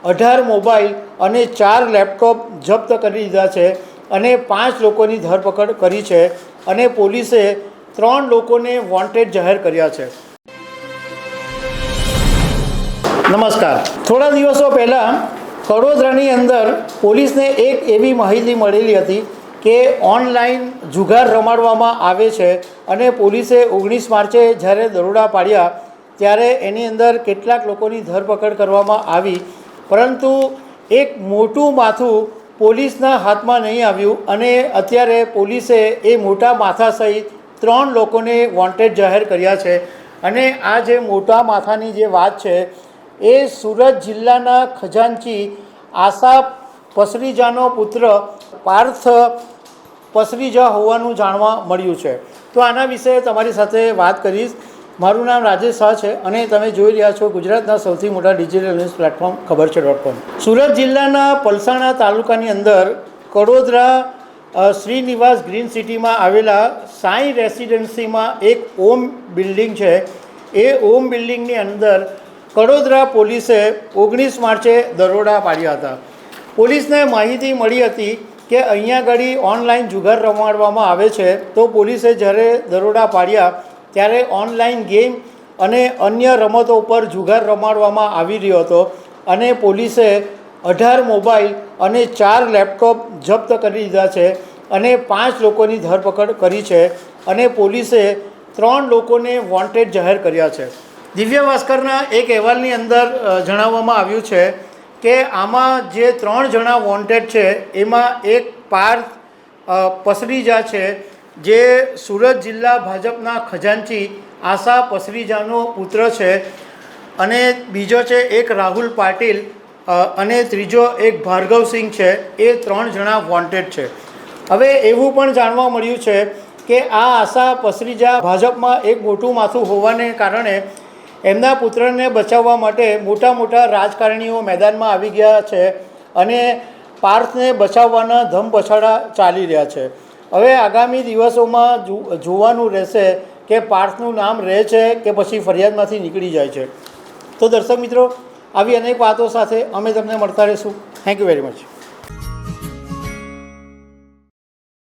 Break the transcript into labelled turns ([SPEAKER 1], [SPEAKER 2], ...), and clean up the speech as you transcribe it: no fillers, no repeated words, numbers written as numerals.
[SPEAKER 1] 18 mobile અને 4 laptop જપ્ત કરી લીધા છે અને 5 લોકોની ધરપકડ કરી છે અને પોલીસે 3 લોકોને વોન્ટેડ જાહેર કર્યા છે। નમસ્કાર। થોડા દિવસો પહેલાં કડોદરાની અંદર પોલીસને એક એવી માહિતી મળેલી હતી કે ઓનલાઈન જુગાર રમાડવામાં આવે છે અને પોલીસે 19 માર્ચે જ્યારે દરોડા પાડ્યા ત્યારે એની અંદર કેટલાક લોકોની ધરપકડ કરવામાં આવી, પરંતુ એક મોટું માથું પોલીસના હાથમાં નહીં આવ્યું અને અત્યારે પોલીસે એ મોટા માથા સહિત 3 લોકોને વોન્ટેડ જાહેર કર્યા છે। અને આ જે મોટા માથાની જે વાત છે એ સુરત જિલ્લાના ખજાનચી આશા પસરીજાનો પુત્ર પાર્થ પસરીજા હોવાનું જાણવા મળ્યું છે। તો આના વિશે તમારી સાથે વાત કરીશ। મારું નામ રાજેશ શાહ છે અને તમે જોઈ રહ્યા છો ગુજરાતના સૌથી મોટા ડિજિટલ ન્યૂઝ પ્લેટફોર્મ ખબર છે.com। સુરત જિલ્લાના પલસાણા તાલુકાની અંદર કડોદરા શ્રીનિવાસ ગ્રીન સિટીમાં આવેલા સાંઈ રેસિડેન્સીમાં એક ઓમ બિલ્ડિંગ છે। એ ઓમ બિલ્ડિંગની અંદર કડોદરા પોલીસે 19 માર્ચે દરોડા પાડ્યા હતા। પોલીસને માહિતી મળી હતી કે અહીંયા આગળ ઓનલાઈન જુગાર રમાડવામાં આવે છે, તો પોલીસે જ્યારે દરોડા પાડ્યા ત્યારે ઓનલાઈન ગેમ અને અન્ય રમતો ઉપર જુગાર રમાડવામાં આવી રહ્યો હતો અને પોલીસે 18 મોબાઈલ અને 4 લેપટોપ જપ્ત કરી લીધા છે અને 5 લોકોની ધરપકડ કરી છે અને પોલીસે 3 લોકોને વોન્ટેડ જાહેર કર્યા છે। દિવ્ય ભાસ્કરના એક અહેવાલની અંદર જણાવવામાં આવ્યું છે કે આમાં જે 3 જણા વોન્ટેડ છે એમાં એક પાર્થ પસરીજા છે, જે સુરત જિલ્લા ભાજપના ખજાનચી આશા પસરીજાનો પુત્ર છે, અને બીજો છે એક રાહુલ પાટીલ અને ત્રીજો એક ભાર્ગવસિંહ છે। એ 3 જણા વોન્ટેડ છે। હવે એવું પણ જાણવા મળ્યું છે કે આ આશા પસરીજા ભાજપમાં એક મોટું માથું હોવાને કારણે એમના પુત્રને બચાવવા માટે મોટા મોટા રાજકારણીઓ મેદાનમાં આવી ગયા છે અને પાર્થને બચાવવાના ધમપછાડા ચાલી રહ્યા છે। હવે આગામી દિવસોમાં જોવાનું રહેશે કે પાર્થનું નામ રહે છે કે પછી ફરિયાદમાંથી નીકળી જાય છે। તો દર્શક મિત્રો, આવી અનેક વાતો સાથે અમે તમને મળતા રહીશું। Thank you very much.